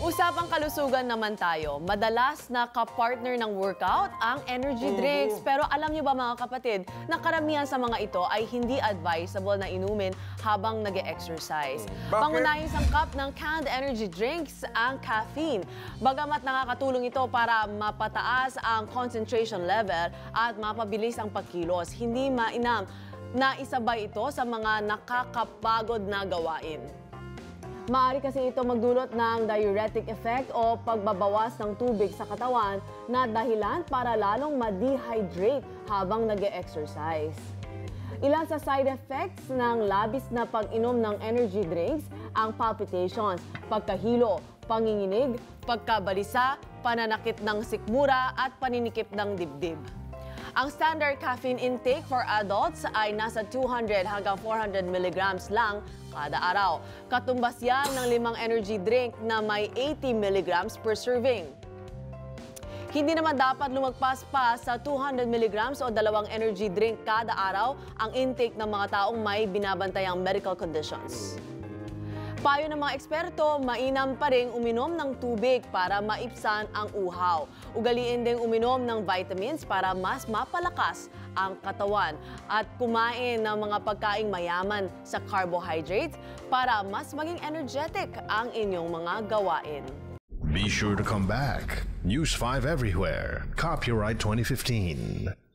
Usapang kalusugan naman tayo. Madalas na kapartner ng workout ang energy drinks. Pero alam niyo ba mga kapatid, na karamihan sa mga ito ay hindi advisable na inumin habang nag-e-exercise. Pangunahing sangkap ng canned energy drinks ang caffeine. Bagamat nakakatulong ito para mapataas ang concentration level at mapabilis ang pagkilos, hindi mainam na isabay ito sa mga nakakapagod na gawain. Maaari kasi ito magdulot ng diuretic effect o pagbabawas ng tubig sa katawan na dahilan para lalong ma-dehydrate habang nag-e-exercise. Ilan sa side effects ng labis na pag-inom ng energy drinks ang palpitations, pagkahilo, panginginig, pagkabalisa, pananakit ng sikmura at paninikip ng dibdib. Ang standard caffeine intake for adults ay nasa 200 hanggang 400 milligrams lang kada araw. Katumbas yan ng 5 energy drink na may 80 milligrams per serving. Hindi naman dapat lumagpas pa sa 200 milligrams o 2 energy drink kada araw ang intake ng mga taong may binabantayang medical conditions. Payo ng mga eksperto, mainam pa rin uminom ng tubig para maipsan ang uhaw. Ugaliin ding uminom ng vitamins para mas mapalakas ang katawan at kumain ng mga pagkaing mayaman sa carbohydrates para mas maging energetic ang inyong mga gawain. Be sure to come back. News 5 everywhere. Copyright 2015.